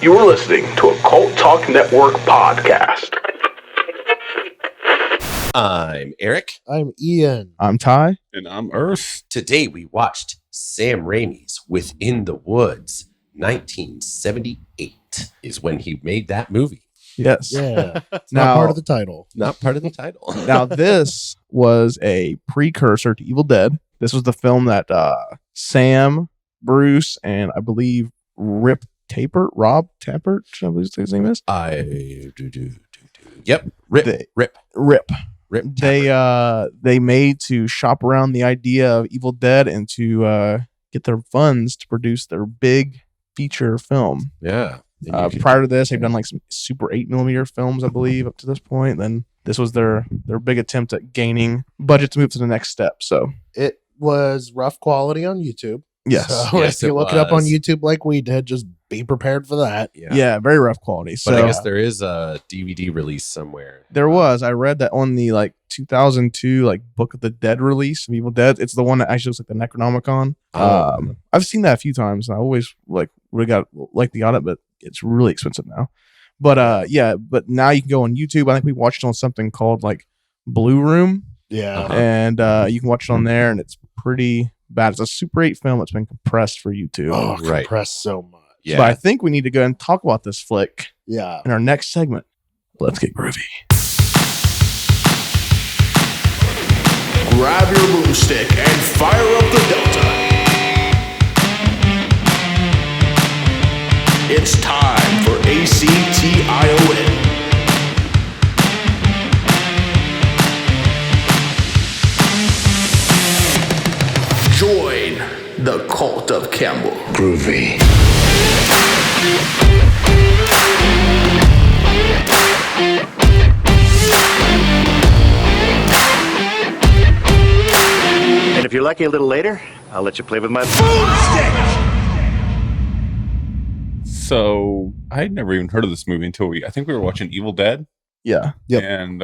You're listening to a Cult Talk Network podcast. I'm Eric. I'm Ian. I'm Ty. And I'm Earth. Today we watched Sam Raimi's Within the Woods. 1978 is when he made that movie. Yes. Yeah. It's Now- not part of the title. Not part of the title. Now, this was a precursor to Evil Dead. This was the film that Sam, Bruce, and I believe Rob Tappert, I believe his name is. Yep. Rip. They made to shop around the idea of Evil Dead and to get their funds to produce their big feature film. Yeah. Prior to this, they've done like some super 8mm films, I believe, up to this point. Then this was their big attempt at gaining budget to move to the next step. So It was rough quality on YouTube. yes, So Yes, if you it look it up on was. YouTube like we did, just be prepared for that. yeah, very rough quality. So But I guess there is a DVD release somewhere. there was. I read that on the 2002 Book of the Dead release of Evil Dead. It's the one that actually looks like the Necronomicon. I've seen that a few would I always would have got the audit, but it's really expensive now. But but now you can go on YouTube. I think we watched it on something called Blue Room, Yeah. and you can watch it on there, and it's pretty bad. It's a Super 8 film that's been compressed for YouTube. Oh, Right. compressed so much. Yeah. But I think we need to go and talk about this flick Yeah. in our next segment. Let's get groovy. Grab your boomstick and fire up the Delta. It's time for ACTION. Join the Cult of Campbell. Groovy. And if you're lucky a little later, I'll let you play with my boomstick. So I had never even heard of this movie until I think we were watching Evil Dead, Yeah. Yep. and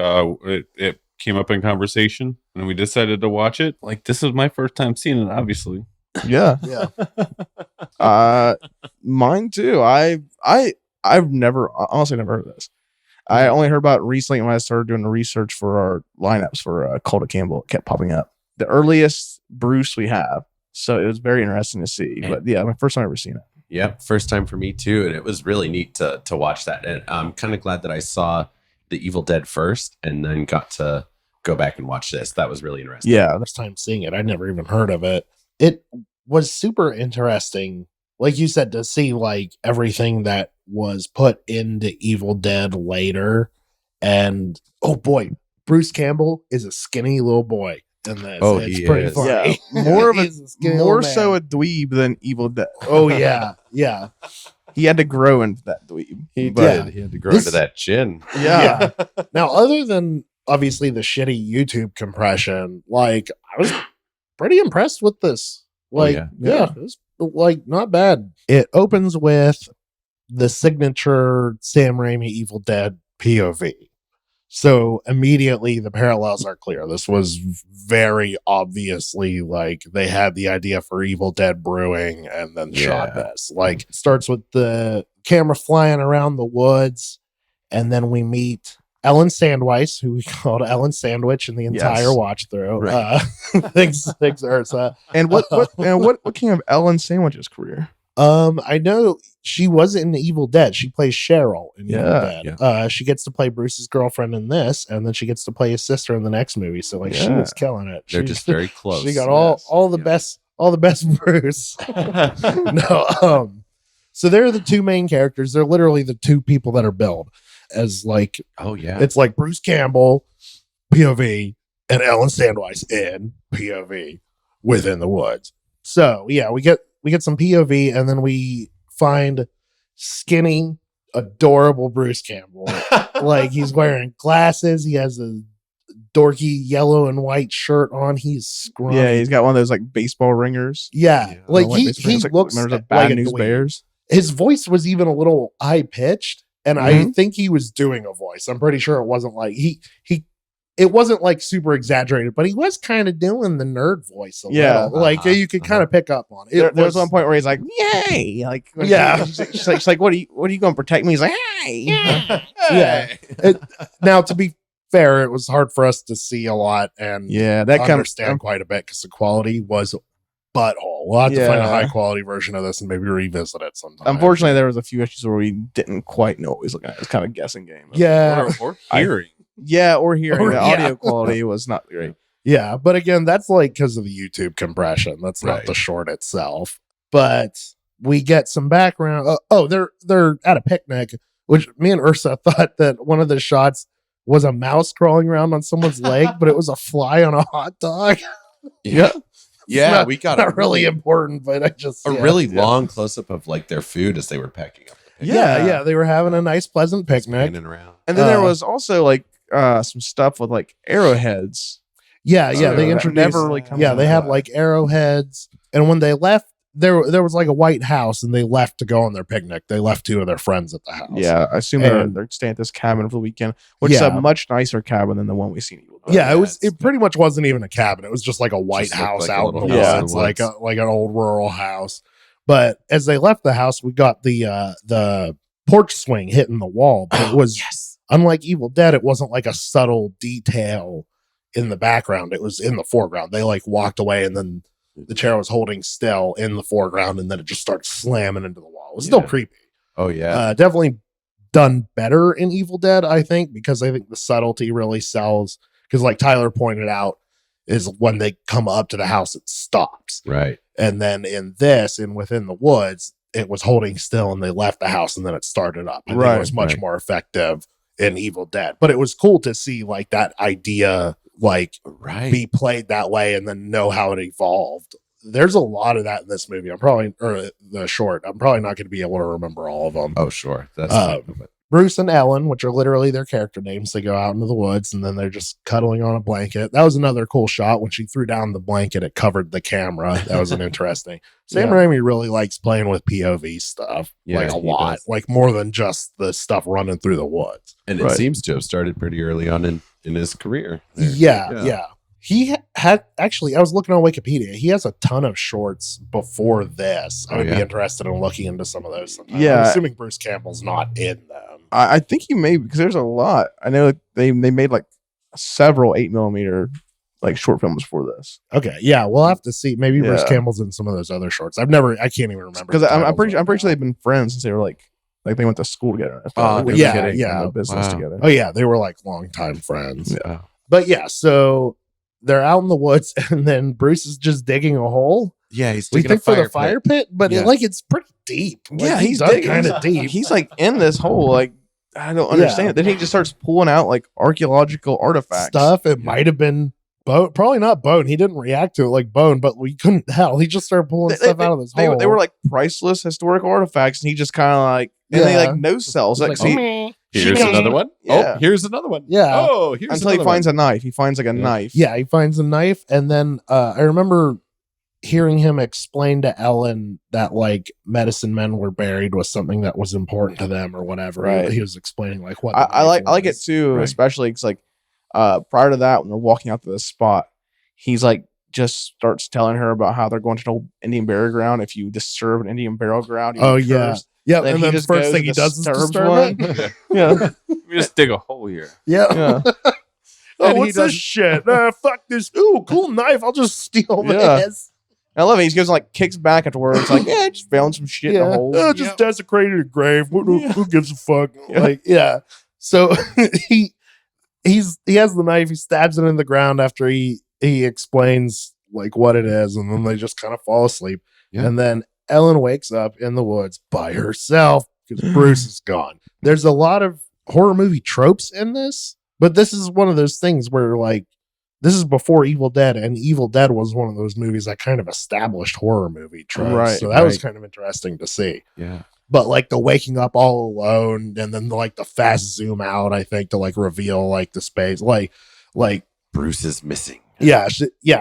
it came up in conversation, and we decided to watch it. This was my first time seeing it, obviously. Yeah. Yeah. Mine too. I've honestly never heard of this. I only heard about it recently when I started doing the research for our lineups for Cult of Campbell. It kept popping up. The earliest Bruce we have. So it was very interesting to see. But yeah, my first time ever seen it. Yep, first time for me too, and it was really neat to watch that. And I'm kind of glad that I saw the Evil Dead first, and then got to go back and watch this. That was really interesting. Yeah. First time seeing it. I never even heard of it. It was super interesting, like you said, to see everything that was put into Evil Dead later. And oh boy, Bruce Campbell is a skinny little boy in this. Oh, it's he pretty is. funny. Yeah. More of a He's skinny more little so man. a dweeb than Evil Dead. Oh yeah, yeah. He had to grow into that dweeb. He But- did. He had to grow This- into that chin. Yeah. Now, other than obviously the shitty YouTube compression, I was pretty impressed with this. yeah. It was not bad. It opens with the signature Sam Raimi Evil Dead POV. So immediately the parallels are clear. This was very obviously they had the idea for Evil Dead brewing and then shot this. It starts with the camera flying around the woods, and then we meet Ellen Sandweiss, who we called Ellen Sandwich in the entire Yes. watch through. Right. Thanks, Ursa. And what came of Ellen Sandwich's career? I know she was in Evil Dead. She plays Cheryl in Evil Yeah, Dead. She gets to play Bruce's girlfriend in this, and then she gets to play his sister in the next movie. So she Yeah. was killing it. They're She- just very close. She got all the best Bruce. No, so they're the two main characters. They're literally the two people that are billed as Oh yeah. it's Bruce Campbell POV and Ellen Sandweiss in POV Within the Woods. So yeah, we get some POV, and then we find skinny, adorable Bruce Campbell. He's wearing glasses. He has a dorky yellow and white shirt on. He's scrawny. Yeah, he's got one of those baseball ringers. Yeah. He baseball looks members of like Bad a News dweeb. Bears. His voice was even a little high pitched, and I think he was doing a voice. I'm pretty sure it wasn't he it wasn't like super exaggerated, but he was kind of doing the nerd voice a Yeah. little. Like you could kind of pick up on it. There was one point where he's like, "Yay!" Like, Yeah. she's like, "What are you going to protect me?" He's like, "Hey." Yeah. Now, to be fair, it was hard for us to see a lot and Yeah, that kind of understand quite a bit because the quality was butthole. We'll have to find a Yeah. high quality version of this and maybe revisit it sometime. Unfortunately, there was a few issues where we didn't quite know what we was looking at. It was kind of a guessing game. Yeah. Or hearing. Yeah, or hearing. Or- The yeah. audio quality was not great. Yeah, but again, that's like because of the YouTube compression. That's not Right. the short itself. But we get some background. They're at a picnic, which me and Ursa thought that one of the shots was a mouse crawling around on someone's leg, but it was a fly on a hot dog. Yeah. Yeah, Not- we got not really important, but I just a really long close up of like their food as they were packing up. The picnic. yeah. They were having a nice, pleasant picnic. Spinning around. And then there Uh, was also like some stuff with like arrowheads. Yeah, So they that introduced. never really comes Yeah, they into had play. like arrowheads, and when they left, there was like a white house, and they left to go on their picnic. They left 2 of their friends at the house. Yeah, I assume And- they're staying at this cabin for the weekend, which is Yeah. a much nicer cabin than the one we seen. Evil Dead. Yeah, yeah, it was. it's- It pretty much wasn't even a cabin. It was just like a white Just looked house like a out in the little woods, house in the like woods. like an old rural house. But as they left the house, we got the porch swing hitting the wall. But it was unlike Evil Dead. It wasn't like a subtle detail in the background. It was in the foreground. They like walked away, and then the chair was holding still in the foreground, and then it just starts slamming into the wall. It was still Yeah. creepy. Oh yeah. Definitely done better in Evil Dead, I think, because I think the subtlety really sells. Because, like Tyler pointed out, is when they come up to the house, it stops. Right. And then in this, in Within the Woods, it was holding still and they left the house and then it started up. I think Right, it was much right. more effective in Evil Dead. But it was cool to see like that idea like Right. be played that way and then know how it evolved. There's a lot of that in this movie. I'm probably not going to be able to remember all of them. Oh sure. That's but- Bruce and Ellen, which are literally their character names, they go out into the woods and then they're just cuddling on a blanket. That was another cool shot. When she threw down the blanket, it covered the camera. That was an interesting. Sam Yeah. Raimi really likes playing with POV stuff, Yeah, like a he lot, does. like more than just the stuff running through the woods. and it Right. seems to have started pretty early on in his career. there. Yeah. He had actually, I was looking on Wikipedia. He has a ton of shorts before this. I Oh, would be yeah. interested in looking into some of those. Sometime. Yeah. I'm assuming Bruce Campbell's not in them. I think you may, because there's a lot. I know like, they made like several 8mm like short films for this. Okay, yeah, we'll have to see. Maybe Bruce Yeah. Campbell's in some of those other shorts. I can't even remember Because the I'm titles pretty of sure them. they've been friends since they were like they went to school together. and stuff. Oh, Like, no they yeah, were in yeah. the business Wow. together. Oh yeah, they were like longtime friends. Yeah. But yeah, so they're out in the woods, and then Bruce is just digging a hole. Yeah, he's We digging a think for the pit. fire pit, but Yeah. it's pretty deep. Like, Yeah, he's dug digging- kind of deep. He's like in this hole. Like I don't understand it. Then he just starts pulling out like archaeological artifacts. Stuff. It might have been bone, probably not bone. He didn't react to it like bone, but we couldn't tell. He just started pulling stuff out of this hole. They were like priceless historical artifacts, and he just kind of like and they Yeah. like no cells. Like, Like, see, Here's She- another one. Yeah. Oh, here's another one. Yeah. Oh, here's until he another finds one. a knife. He finds like a Yeah. knife. Yeah, he finds a knife, and then I remember hearing him explain to Ellen that like medicine men were buried was something that was important to them or whatever. Right. He was explaining like what I like it was. too, Right. especially because like prior to that, when they're walking out to the spot, he's like just starts telling her about how they're going to an old Indian burial ground. If you disturb an Indian burial ground, you Oh, get yeah. cursed. Yeah, Then and he then the just first goes thing and he does is disturbs disturb one. it. Yeah, Let me just dig a hole here. Yeah. yeah. Oh, And he what's does- this shit? Fuck this. Ooh, cool knife. I'll just steal Yeah. this. I love it. He goes and, like kicks back afterwards, like yeah, I just found some shit in Yeah. a hole. Oh, just desecrated a grave. Who gives a fuck? Yeah. Like, yeah. So he has the knife. He stabs it in the ground after he explains like what it is, and then they just kind of fall asleep. Yeah. And then Ellen wakes up in the woods by herself because Bruce is gone. There's a lot of horror movie tropes in this, but this is one of those things where like this is before Evil Dead, and Evil Dead was one of those movies that kind of established horror movie tropes. Right, So that was right. kind of interesting to see. Yeah. But like the waking up all alone, and then like the fast zoom out, I think to like reveal like the space, like Bruce is missing. yeah,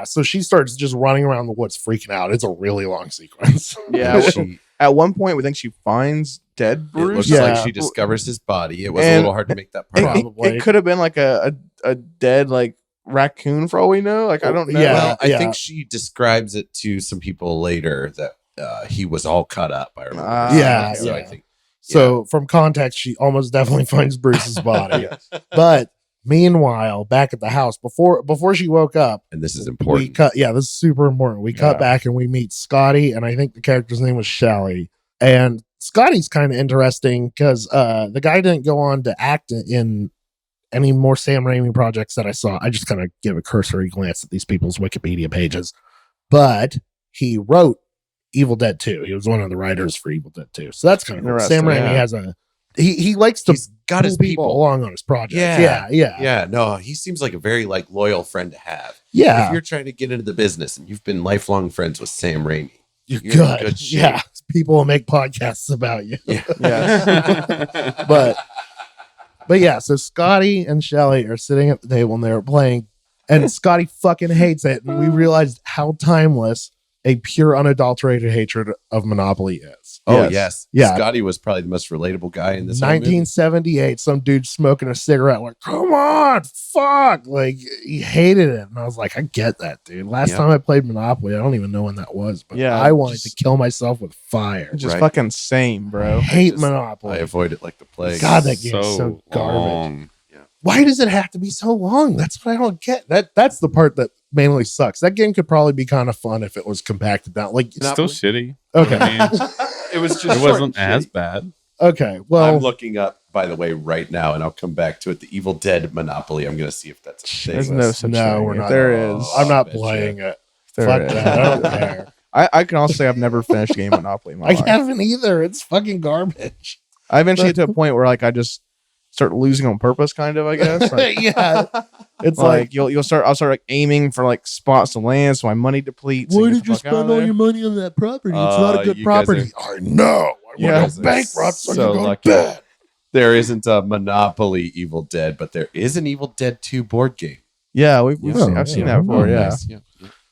So she starts just running around the woods, freaking out. It's a really long sequence. Yeah. She- At one point, we think she finds dead It Bruce. looks Yeah. like she discovers his body. It was a And little hard to make that part. Probably. It could have been like a dead like raccoon for all we know. Like I don't know. Yeah. Well, I think she describes it to some people later that he was all cut up. I remember. Yeah, So I yeah. think. So from context, she almost definitely finds Bruce's body. But meanwhile, back at the house, before she woke up, And this is we important. cut. Yeah, this is super important. We cut Yeah. back and we meet Scotty, and I think the character's name was Shelly. And Scotty's kind of interesting because the guy didn't go on to act in any more Sam Raimi projects that I saw. I just kind of give a cursory glance at these people's Wikipedia pages, but he wrote Evil Dead 2. He was one of the writers for Evil Dead 2. So that's kind of cool. Sam Interesting, Raimi yeah. has he likes to He's got his pull people. along on his projects. Yeah. Yeah. Yeah, no, he seems like a very like loyal friend to have. Yeah. If you're trying to get into the business and you've been lifelong friends with Sam Raimi, You're you're in good. good shape. Yeah. People will make podcasts about you. Yeah. But yeah, so Scotty and Shelly are sitting at the table and they're playing, and Scotty fucking hates it. And we realized how timeless a pure, unadulterated hatred of Monopoly is. Oh Yes. yes, Yeah. Scotty was probably the most relatable guy in this. whole movie. 1978, some dude smoking a cigarette, like, come on, fuck. Like, he hated it. And I was like, I get that, dude. Last Yeah. time I played Monopoly, I don't even know when that was, but Yeah, I wanted just- to kill myself with fire. Just Right. fucking same, I bro. hate just- Monopoly. I avoid it like the plague. God, that game is so garbage. long. Why does it have to be so long? That's what I don't get. That's the part that mainly sucks. That game could probably be kind of fun if it was compacted down. Like, It's still shitty. okay, I mean, It was just it short wasn't and as shitty. bad. okay. I'm Well, looking up, by the way, right now, and I'll come back to it. The Evil Dead Monopoly. I'm going to see if that's a thing. There's no such No, thing. we're If not. There Oh. is. I'm not betcha. playing it. There Fuck is. that. I don't care. I can also say I've never finished a game of Monopoly in my I life. haven't either. It's fucking garbage. I eventually get to a point where like I just start losing on purpose, kind of. I guess. Like, Yeah, it's like I'll start like aiming for like spots to land, so my money depletes. and get the fuck out of there. money on that property? It's not a good you guys property. I know. I Yeah. want to go bankrupt, so, So you go lucky. bad. There isn't a Monopoly Evil Dead, but there is an Evil Dead 2 board game. Yeah, we've Oh, seen, I've seen yeah. that before. Oh, Yeah. nice. Yeah.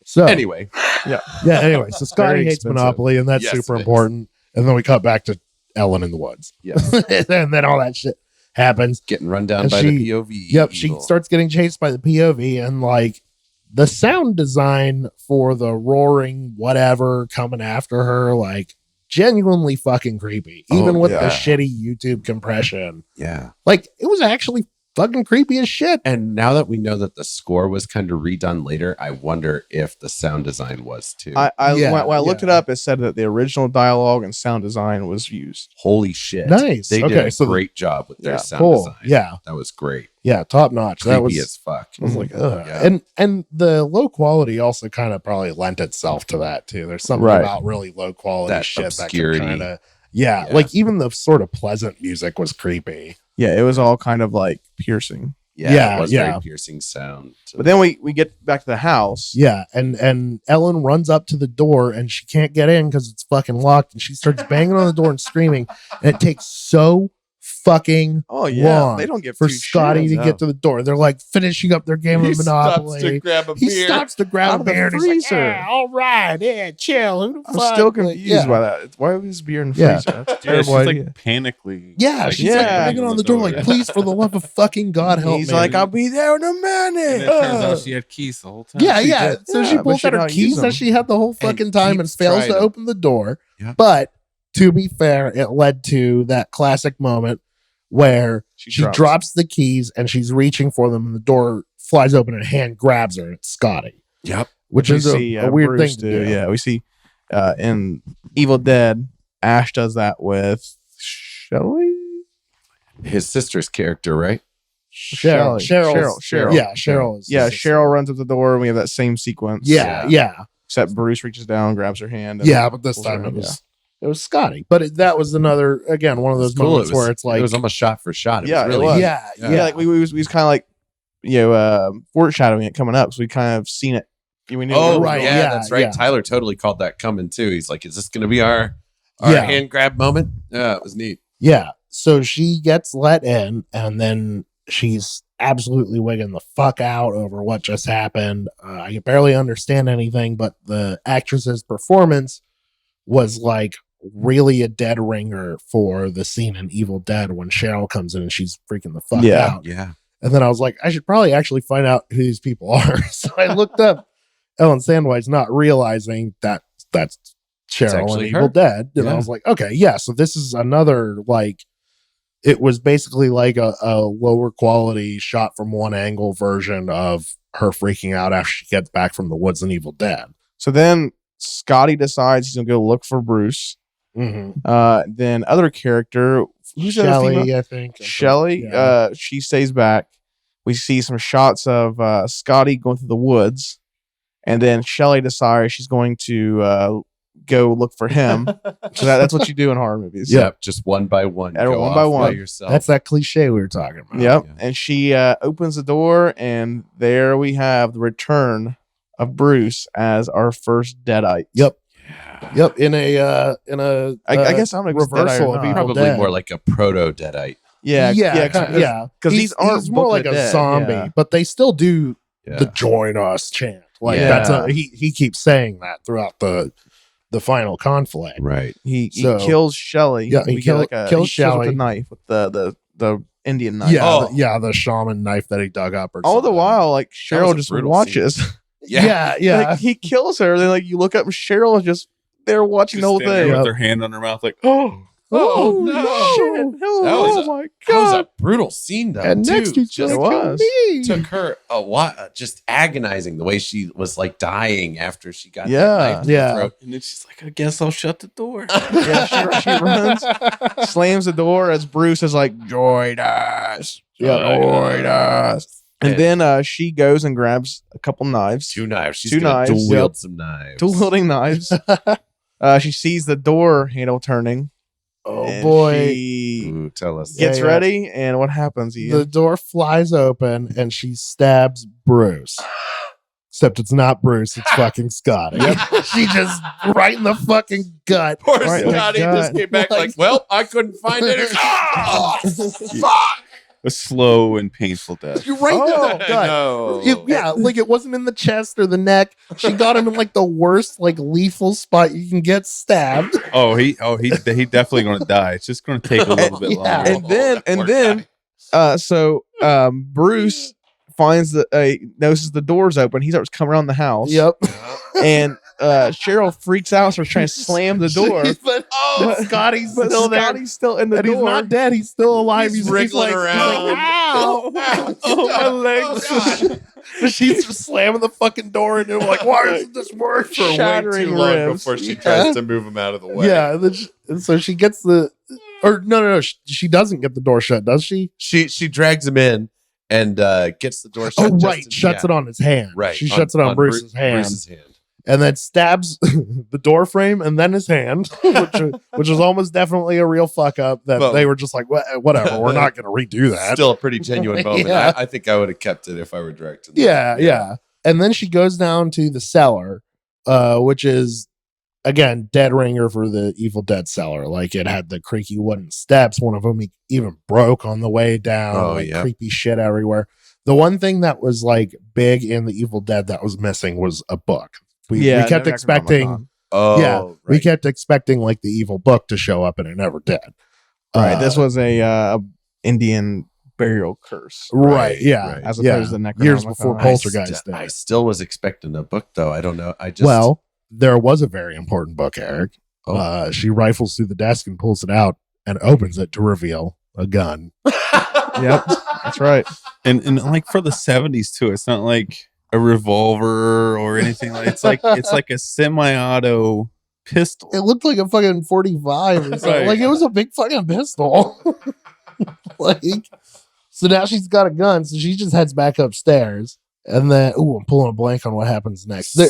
So Anyway, yeah. Anyway, so Scotty Very hates expensive. Monopoly, and that's Yes, super it is. important. And then we cut back to Ellen in the woods. yes, And then all that shit happens. getting run down And by she- the POV. Yep, evil. she starts getting chased by the POV, and like the sound design for the roaring whatever coming after her, like genuinely fucking creepy. Even with yeah. the shitty YouTube compression, Yeah. like it was actually fucking creepy as shit. And now that we know that the score was kind of redone later, I wonder if the sound design was too. Yeah, When I looked yeah. it up, it said that the original dialogue and sound design was used. Holy shit! Nice. They Okay, did a so the- great job with their Yeah, sound Cool. design. Yeah, that was great. yeah, top notch. Creepy That was as fuck. I was like, ugh. Yeah. And the low quality also kind of probably lent itself to that too. There's something Right. about really low quality That shit obscurity. that kind of yeah, Yeah. like even the sort of pleasant music was creepy. Yeah, it was all kind of like piercing. Yeah, it was yeah. very piercing sound. But then we get back to the house. Yeah, and Ellen runs up to the door and she can't get in because it's fucking locked, and she starts banging on the door and screaming, and it takes so fucking Oh yeah, long they don't give for two Scotty shits. to get to the door. They're like finishing up their game of Monopoly. grab a He stops to grab Out a of the beer and he's like, freezer. yeah, all right, yeah, chill. Who the I'm fuck? still Like, confused yeah. by that. Why was beer in the Yeah. freezer? That's a Yeah, she's terrible like idea. panically. Yeah, like, she's Yeah. like banging on the door, like, please, for the love of fucking God, help He's me. like, I'll be there in a And minute. it turns out she had keys the whole time. yeah, she yeah. did. So Yeah, she but pulls she out her don't use keys that them. she had the whole fucking time and keeps fails trying to them. open the door. Yeah. But to be fair, it led to that classic moment where she drops the keys and she's reaching for them, and the door flies open and a hand grabs her, and it's Scotty. Yep. Which We is see, a weird Bruce thing to do. Yeah, we see in Evil Dead, Ash does that with Shelly. His sister's character, right? Cheryl. Cheryl. Yeah, Cheryl. Is Yeah, Cheryl runs up the door, and we have that same sequence. Yeah. Except Bruce reaches down, grabs her hand. And Yeah, but this pulls her time in, it was Scotty. But that was another, again, one of those moments where it's like, it was almost shot for shot. Yeah, It it was really was. yeah, yeah. Like we was kind of like, foreshadowing it coming up, so we kind of seen it. We knew. Oh, it was right, going. yeah, yeah, that's right. yeah. Tyler totally called that coming too. He's like, "Is this going to be our Yeah. hand grab moment?" Yeah, it was neat. Yeah. So she gets let in, and then she's absolutely wigging the fuck out over what just happened. I could barely understand anything, but the actress's performance was like really a dead ringer for the scene in Evil Dead when Cheryl comes in and she's freaking the fuck Yeah. out. Yeah. And then I was like, I should probably actually find out who these people are. So I looked up Ellen Sandwich, not realizing that that's Cheryl in actually Evil her. Dead. And I Yeah. was like, okay, yeah. So this is another, like, it was basically like a lower quality shot from one angle version of her freaking out after she gets back from the woods in Evil Dead. So then Scotty decides he's gonna go look for Bruce. Mm-hmm. Then other character, who's the other female? Shelley, I think. Shelly. Yeah. She stays back. We see some shots of Scotty going through the woods, and then Shelly decides she's going to go look for him. So that's what you do in horror movies. Yep. Just one by one. Yeah, Go one off by one. yourself. That's that cliche we were talking about. Yep. Yeah. And she opens the door, and there we have the return of Bruce as our first Deadite. Yep. Yeah. Yep. In a I guess I'm a reversal of Evil Probably Dead. more like a proto Deadite. Yeah. yeah. Because these aren't he's more Book like of a the Dead, zombie, yeah. but they still do Yeah. the "join us" chant. Like Yeah. that's he keeps saying that throughout the final conflict. Right. He So- kills Shelly. Yeah, he We get kills he kills with Shelley. the knife, with the Indian knife. Yeah, the shaman knife that he dug up. Or All the something. while, like That Cheryl was a just brutal watches. Yeah. Like he kills her. Then like you look up and Cheryl is just there watching Just the whole standing there thing. with Yep. their hand on her mouth, like, oh, Oh, no. shit! Oh, That was my That was god! a brutal scene, though. And too. next he's just gonna kill was. me. took her a while, just agonizing the way she was like dying after she got Yeah. that knife to Yeah. the throat. and then she's like, I guess I'll shut the door. Yeah, she runs, slams the door as Bruce is like, "Join us, join us." And then she goes and grabs a couple knives, Two knives. She's Two gonna knives, dual wield yep. some knives. two wielding knives. She sees the door handle turning. Oh and boy. She Ooh, tell us. Yeah, gets yeah. ready, and what happens? Ian? The door flies open and she stabs Bruce. Except it's not Bruce, it's fucking Scotty. She just right in the fucking gut. Poor Right, Scotty my just God. came back like, well, I couldn't find it. Oh, fuck! A slow and painful death. You're right in Oh, the gut. No. Yeah, like it wasn't in the chest or the neck. She got him in like the worst, like lethal spot you can get stabbed. He definitely going to die. It's just going to take a little bit Yeah. longer. And then- that poor then- guy. Bruce finds notices the door's open. He starts coming around the house. Yep. And Cheryl freaks out, starts trying to slam the door. but But- Scotty's But still there. Scotty's still in the And door. he's not dead. He's still alive. He's He's wriggling like, around. He's like, ow! Oh, my legs. Oh, God. But she's just slamming the fucking door and like, why doesn't this work? For way Shattering too long ribs. before she Yeah. tries to move him out of the way. Yeah. And so she gets no. She doesn't get the door shut, does she? She drags him in and gets the door shut. Oh, just right. in- Shuts yeah. it on his hand. Right. She shuts it on Bruce's hand. Bruce's hand. And then stabs the door frame and then his hand, which is almost definitely a real fuck up that Well- they were just like, whatever, we're not going to redo that. Still a pretty genuine moment. Yeah. I think I would have kept it if I were directing. Yeah. And then she goes down to the cellar, which is, again, dead ringer for the Evil Dead cellar. Like it had the creaky wooden steps. One of them even broke on the way down. Oh, like yeah. creepy shit everywhere. The one thing that was like big in the Evil Dead that was missing was a book. We kept no expecting... Necronomicon. Oh, Yeah, right. we kept expecting like the evil book to show up, and it never did. Right. This was a Indian burial curse. right. Yeah, right. As yeah. opposed to Necronomicon. Years before I Poltergeist st- I did. still was expecting a book, though. I don't know. I just Well, there was a very important book, Eric. Oh. She rifles through the desk and pulls it out and opens it to reveal a gun. Yep. That's right. And like for the 70s too, it's not like a revolver or anything like it's like a semi-auto pistol. It looked like a fucking 45 or something. Right. Like it was a big fucking pistol. like, so now she's got a gun, so she just heads back upstairs. And then, I'm pulling a blank on what happens next.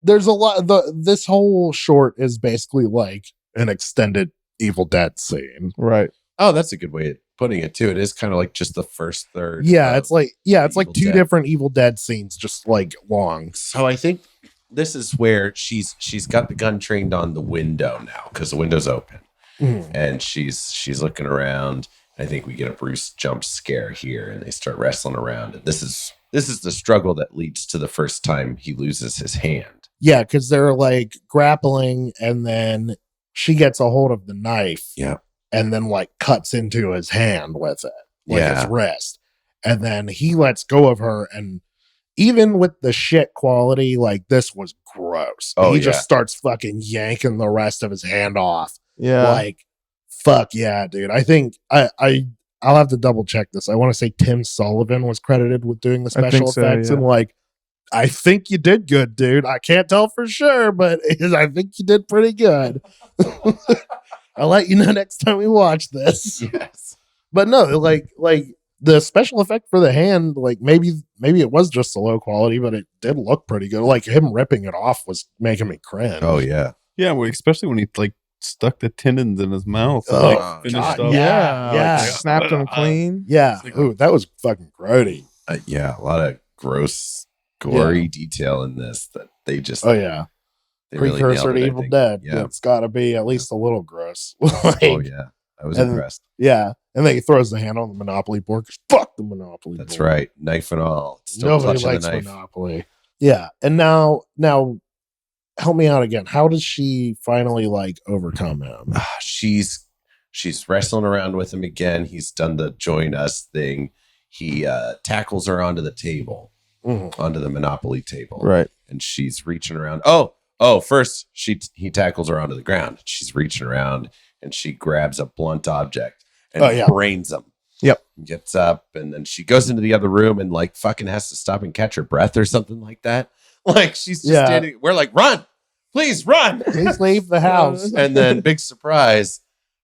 There's a lot. This whole short is basically like an extended Evil Dead scene. Right. Oh, that's a good way of putting it too. It is kind of like just the first third. Yeah, of it's like Evil two Dead. different Evil Dead scenes, just like long. So I think this is where she's got the gun trained on the window now because the window's open, and she's looking around. I think we get a Bruce jump scare here, and they start wrestling around. And this is the struggle that leads to the first time he loses his hand. Yeah, because they're like grappling, and then she gets a hold of the knife. Yeah. And then like cuts into his hand with it, like Yeah. his wrist. And then he lets go of her. And even with the shit quality, like this was gross. Oh, He yeah. just starts fucking yanking the rest of his hand off. Yeah. Like, fuck yeah, dude. I think I'll have to double check this. I want to say Tim Sullivan was credited with doing the I think special so, effects. yeah. And like, I think you did good, dude. I can't tell for sure, but I think you did pretty good. I'll let you know next time we watch this. Yes. But no, like the special effect for the hand, like maybe it was just a low quality, but it did look pretty good. Like him ripping it off was making me cringe. Oh yeah. Yeah, well, especially when he like stuck the tendons in his mouth. And, Oh, like, finished God, up. yeah. Like, snapped them clean. Yeah. It's like- Ooh, that was fucking grody. Yeah. A lot of gross, gory detail in this that they just. Oh yeah. they really Precursor nailed to it, I Evil think. Dead. Yeah. It's gotta be at least a little gross. Like, Oh yeah. I was and- impressed. yeah. And then he throws the hand on the Monopoly board. 'Cause fuck the Monopoly That's board. right. Knife and all. Still Nobody clutching likes the knife. Monopoly. Yeah. And now help me out again. How does she finally like overcome him? She's wrestling around with him again. He's done the join us thing. He tackles her onto the table, Mhm. onto the Monopoly table. Right. And she's reaching around. First he tackles her onto the ground. She's reaching around and she grabs a blunt object and brains him. Yep. Gets up and then she goes into the other room and like fucking has to stop and catch her breath or something like that. Like she's just standing. We're like, run, please run. Please leave the house. And then big surprise,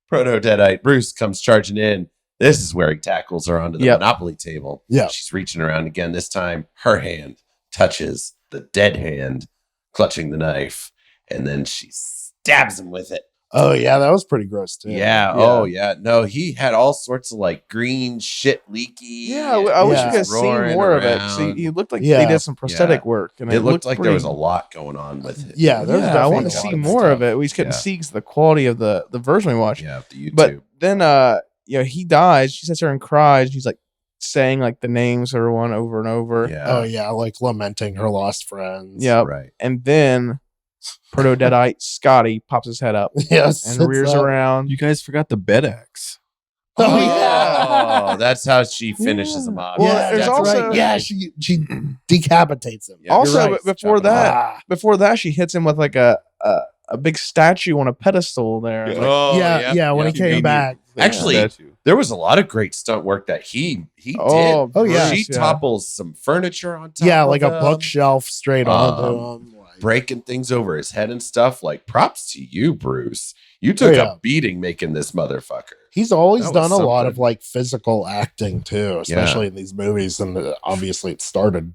Proto Deadite Bruce comes charging in. This is where he tackles her onto the Monopoly table. Yeah. She's reaching around again. This time her hand touches the dead hand clutching the knife. And then she stabs him with it. Oh yeah, that was pretty gross too. Yeah. Oh yeah. No, he had all sorts of like green shit leaky. Yeah, I wish you Yeah. guys seen roaring more of it. around. See, he looked like Yeah. they did some prosthetic work, and It looked like there was a pretty- lot going on with it. Yeah, there's Yeah, I want to definitely a lot see of more stuff. of it. We just couldn't Yeah. see 'cause the quality of the version we watched. Yeah, the YouTube. But then, he dies. She sits there and cries. She's like saying like the names of everyone over and over. yeah. Oh yeah, like lamenting her lost friends. Yeah. Right. And then Proto Deadite Scotty pops his head up Yes. and rears around. You guys forgot the bed axe. Oh, yeah. Oh, that's how she finishes him off. Well, Yeah, there's that's also- right. Yeah, she decapitates him. Yeah, Also, You're right. before that, Ah. she hits him with like a big statue on a pedestal there. Like, Oh, yeah, when he came back. Actually, Statue. there was a lot of great stunt work that he did. Oh, yeah. She yeah. topples some furniture on top. Yeah, of like a him, bookshelf straight onto him. Like, breaking things over his head and stuff. Like, props to you, Bruce. You took yeah. a beating making this motherfucker. he's always That done was a lot of something. like physical acting too, especially in these movies. And obviously it started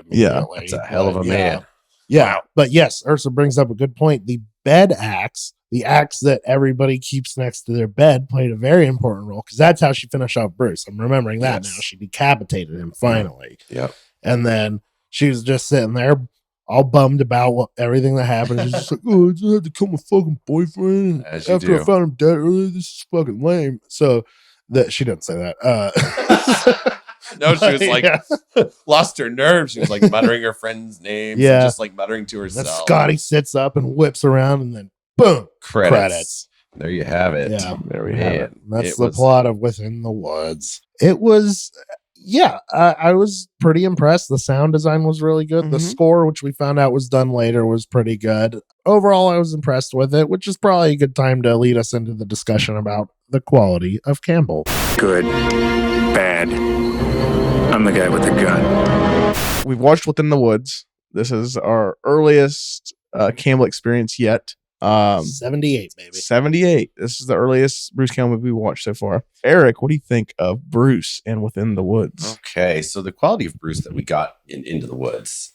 Yeah, immediately. That's a hell of a But, man. Yeah. But yes, Ursa brings up a good point. The bed axe, the axe that everybody keeps next to their bed, played a very important role because that's how she finished off Bruce. I'm remembering that Yes. now. She decapitated him finally. Yep. And then she was just sitting there all bummed about everything that happened. She's just like, oh, I just had to kill my fucking boyfriend. As you After I do. found him dead earlier, this is fucking lame. So that she didn't say that. No, she was like, yeah. lost her nerve. She was like muttering her friend's names. Yeah. And just like muttering to Then herself. Scotty sits up and whips around and then boom, credits. There you have it. Yeah. there we have it. Man, That's it the was- plot of Within the Woods. It was, yeah, I was pretty impressed. The sound design was really good. The Mhm. score, which we found out was done later, was pretty good. Overall, I was impressed with it, which is probably a good time to lead us into the discussion about the quality of Campbell. Good. Bad. I'm the guy with the gun. We've watched Within the Woods. This is our earliest Campbell experience yet. 78, baby. 78. This is the earliest Bruce Campbell movie we watched so far. Eric, what do you think of Bruce and Within the Woods? Okay, so the quality of Bruce that we got in Into the Woods,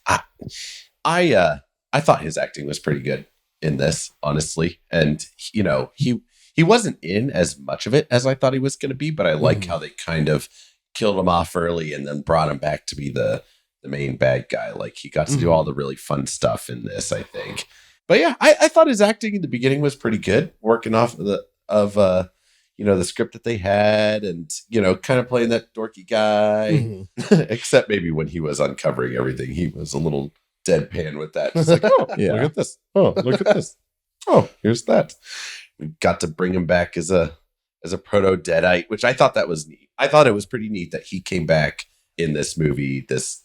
I thought his acting was pretty good in this, honestly. And you know, he wasn't in as much of it as I thought he was going to be, but I like how they kind of killed him off early and then brought him back to be the main bad guy. Like he got to do all the really fun stuff in this, I think. But yeah, I thought his acting in the beginning was pretty good, working off of the script that they had, and kind of playing that dorky guy. Mhm. Except maybe when he was uncovering everything, he was a little deadpan with that. Just like, oh, Yeah. look at this. Oh, look at this. Oh, here's that. We got to bring him back as a proto Deadite, which I thought that was neat. I thought it was pretty neat that he came back in this movie, this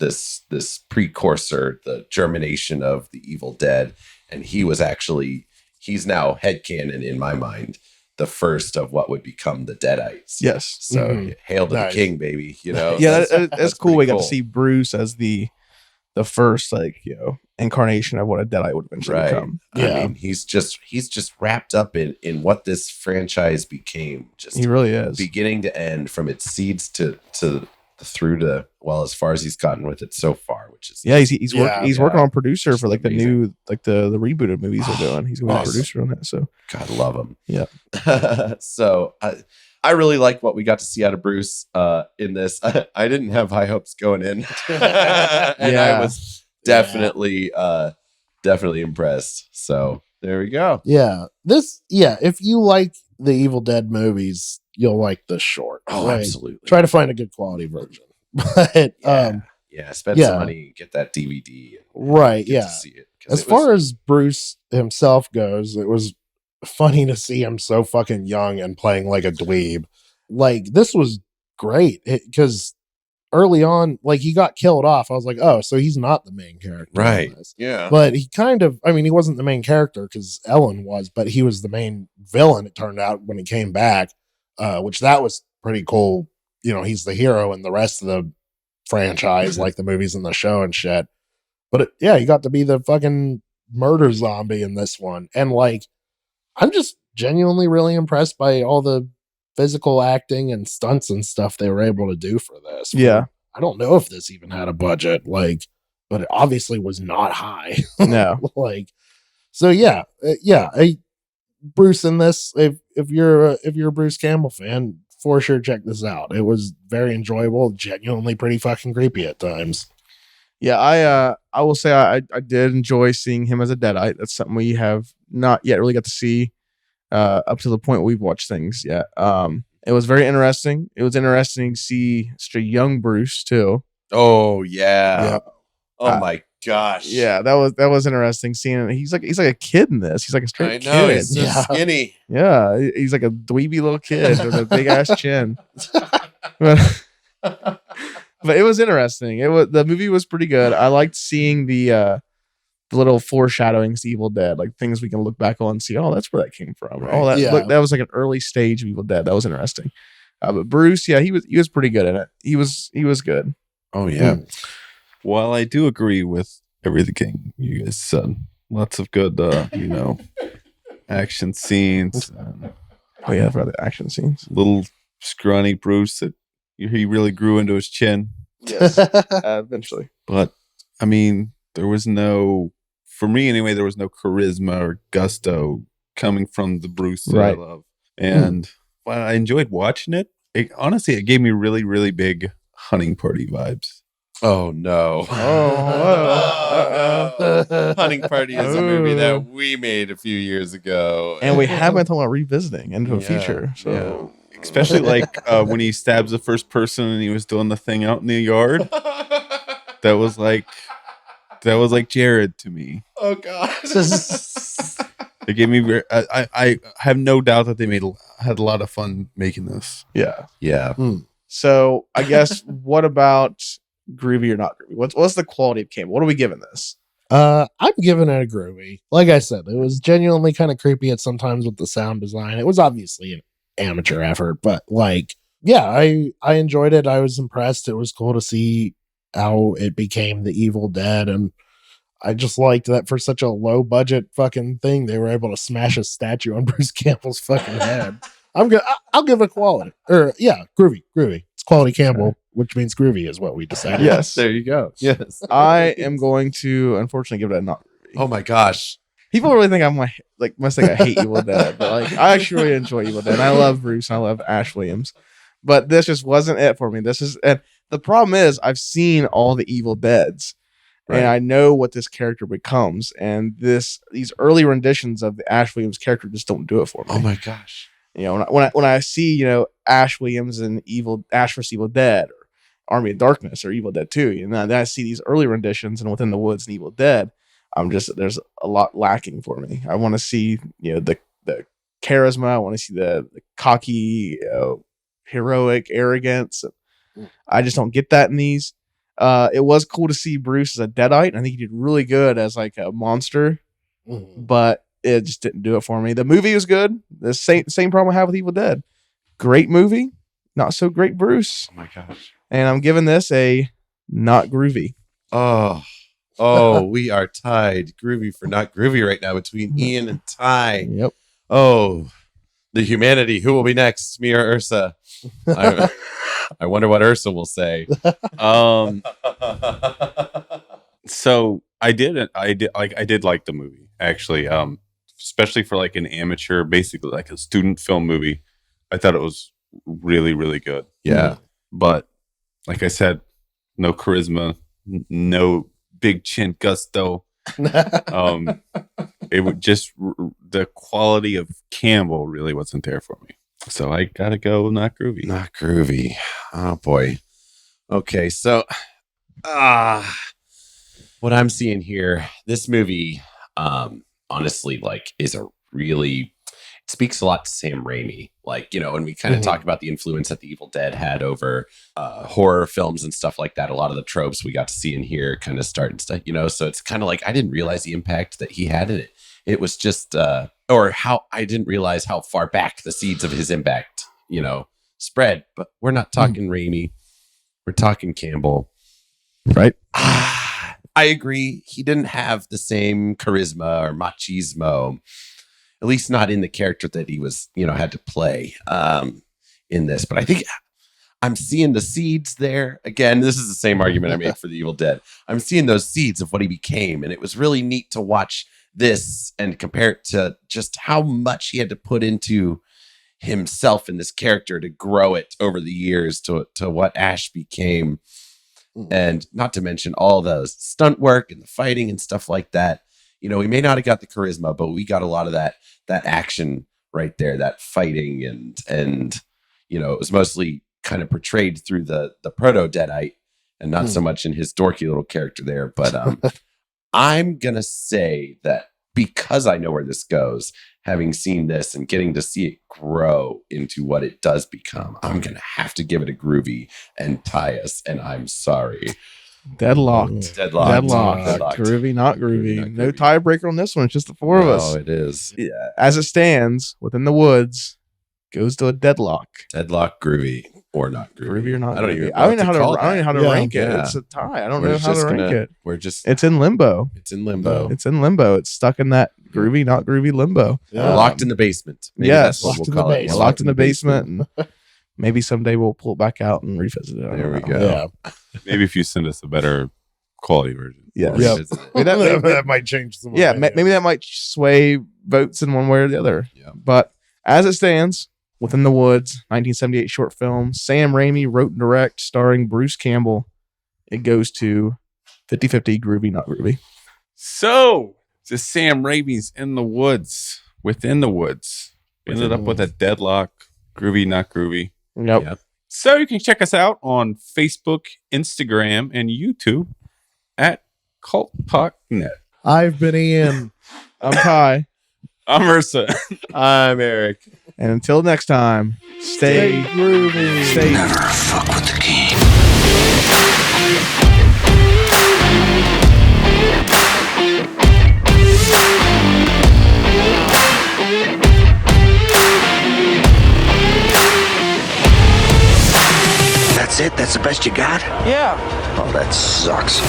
precursor, the germination of the Evil Dead, and he's now headcanon in my mind, the first of what would become the Deadites. Yes. So hail to Nice. the king, baby. You know. Yeah, that's cool. pretty We got to see Bruce as the first, like, incarnation of what a Deadite would eventually Right. become. Yeah. I mean, he's just wrapped up in what this franchise became. Just He really is. beginning to end, from its seeds to through to, well, as far as he's gotten with it so far, which is Yeah, he's working on producer for like the Amazing. new, like the rebooted movies they're doing. He's going to be a Awesome. producer on that. So God love him. Yeah. So I really like what we got to see out of Bruce in this. I didn't have high hopes going in, and I was definitely impressed. So there we go. Yeah. If you like the Evil Dead movies, you'll like this short. Oh, Like, absolutely. Try to find a good quality version. But Spend yeah. some money, get that DVD. right, Get yeah. to see it, 'cause As far as Bruce himself goes, it was funny to see him so fucking young and playing like a dweeb. Like, this was great because early on, like, he got killed off. I was like, oh, so he's not the main character. in right, this. yeah, But he kind of, I mean, he wasn't the main character because Ellen was, but he was the main villain, it turned out, when he came back, which that was pretty cool. He's the hero in the rest of the franchise, like the movies and the show and shit. But he got to be the fucking murder zombie in this one. And like, I'm just genuinely really impressed by all the physical acting and stunts and stuff they were able to do for this. yeah, I don't know if this even had a budget, like, but it obviously was not high. no, Like, so Bruce in this, if you're a Bruce Campbell fan, for sure check this out. It was very enjoyable, genuinely pretty fucking creepy at times. yeah. I will say I did enjoy seeing him as a Deadite. That's something we have not yet really got to see up to the point we've watched things yet. It was very interesting. It was interesting to see such a young Bruce too. oh yeah, Yeah. oh my gosh, Yeah, that was interesting seeing it. He's like a kid in this. He's like a I straight know kid. he's so Yeah. skinny. Yeah, he's like a dweeby little kid with a big ass chin. But it was interesting. The movie was pretty good. I liked seeing the little foreshadowings to Evil Dead, like things we can look back on and see. Oh, that's where that came from. Right. Oh, Yeah. that was like an early stage of Evil Dead. That was interesting. But Bruce, yeah, he was pretty good in it. He was good. Oh yeah, While I do agree with everything you guys said, lots of good, action scenes, and Oh yeah, for the action scenes. little scrawny Bruce that he really grew into his chin. Yes, eventually. But I mean, for me anyway, there was no charisma or gusto coming from the Bruce that Right. I love. And while I enjoyed watching it, honestly, it gave me really, really big hunting party vibes. oh no, Hunting Party is a movie that we made a few years ago, And we have been talking about revisiting into a Yeah, future. So Especially like when he stabs the first person and he was doing the thing out in the yard. That was like Jared to me. oh god, It gave me. I have no doubt that they had a lot of fun making this. yeah. yeah. So I guess what about groovy or not groovy? What's the quality of Campbell? What are we giving this? I'm giving it a groovy. Like I said, it was genuinely kind of creepy at sometimes with the sound design. It was obviously an amateur effort, but like, yeah, I enjoyed it. I was impressed. It was cool to see how it became the Evil Dead, and I just liked that for such a low budget fucking thing, they were able to smash a statue on Bruce Campbell's fucking head. I'll give it quality. Groovy. It's quality Campbell, which means groovy is what we decided. Yes. There you go. Yes. I am going to unfortunately give it a not groovy. Oh my gosh. People really think must think I hate Evil Dead, but like I actually really enjoy Evil Dead. And I love Bruce and I love Ash Williams, but this just wasn't it for me. And the problem is I've seen all the Evil Deads, and I know what this character becomes. And these early renditions of the Ash Williams character just don't do it for me. Oh my gosh. When I see Ash Williams and Ash vs Evil Dead or Army of Darkness or Evil Dead 2, then I see these early renditions and Within the Woods and Evil Dead. There's a lot lacking for me. I want to see the charisma. I want to see the cocky, heroic arrogance. I just don't get that in these. It was cool to see Bruce as a Deadite. I think he did really good as like a monster, but it just didn't do it for me. The movie was good. The same problem I have with Evil Dead. Great movie, not so great Bruce. Oh my gosh. And I'm giving this a not groovy. Oh, we are tied groovy for not groovy right now between Ian and Ty. Yep. Oh, the humanity. Who will be next, me or Ursa? I wonder what Ursa will say. So I did like the movie actually, especially for like an amateur, basically like a student film movie. I thought it was really, really good. Yeah. But like I said, no charisma, no big chin gusto. It would just the quality of Campbell really wasn't there for me. So I gotta go not groovy. Not groovy. Oh boy. Okay, so what I'm seeing here, this movie, honestly, like, is a really, it speaks a lot to Sam Raimi. Like, you know, and we kind of talked about the influence that the Evil Dead had over horror films and stuff like that. A lot of the tropes we got to see in here kind of start and stuff, you know, so it's kind of like, I didn't realize the impact that he had in it. It was just, or how I didn't realize how far back the seeds of his impact, you know, spread. But we're not talking Raimi. We're talking Campbell. Right. I agree. He didn't have the same charisma or machismo, at least not in the character that he was, you know, had to play in this. But I think I'm seeing the seeds there. Again, this is the same argument I made for the Evil Dead. I'm seeing those seeds of what he became. And it was really neat to watch this and compare it to just how much he had to put into himself in this character to grow it over the years to what Ash became. And not to mention all the stunt work and the fighting and stuff like that. You know, we may not have got the charisma, but we got a lot of that action right there, that fighting and you know, it was mostly kind of portrayed through the proto Deadite and not so much in his dorky little character there. But I'm gonna say that because I know where this goes, having seen this and getting to see it grow into what it does become, I'm gonna have to give it a groovy and tie us. And I'm sorry. Deadlocked. Groovy, not groovy. No tiebreaker on this one. It's just the four of us. Oh, it is. Yeah. As it stands, Within the Woods goes to a deadlock. Deadlock, groovy, or not groovy. Groovy or not? I don't groovy. even. I don't know how to rank it. Yeah. It's a tie. I don't know how to rank it. It's It's in limbo. in limbo. It's in limbo. It's stuck in that groovy, not groovy limbo. Yeah. Locked in the basement. Maybe Yes. that's what Locked we'll in the call it. basement. Locked in the basement. And maybe someday we'll pull it back out and revisit it. I There don't we know. go. Yeah. Maybe if you send us a better quality version. Yes. We'll Yep. revisit it. Maybe that might change some. Yeah, maybe that might sway votes in one way or the other. Yeah. But as it stands, Within the Woods, 1978 short film, Sam Raimi wrote and direct, starring Bruce Campbell. It goes to 50-50, groovy, not groovy. So the Sam Raimi's Within the Woods. We ended up with a deadlock, groovy, not groovy. Yep. Yep. So you can check us out on Facebook, Instagram, and YouTube at Cult Talk Net. I've been Ian. I'm Ty. I'm Ursa. I'm Eric. And until next time, stay groovy. Stay. Fuck with the king. That's it? That's the best you got? Yeah. Oh, that sucks.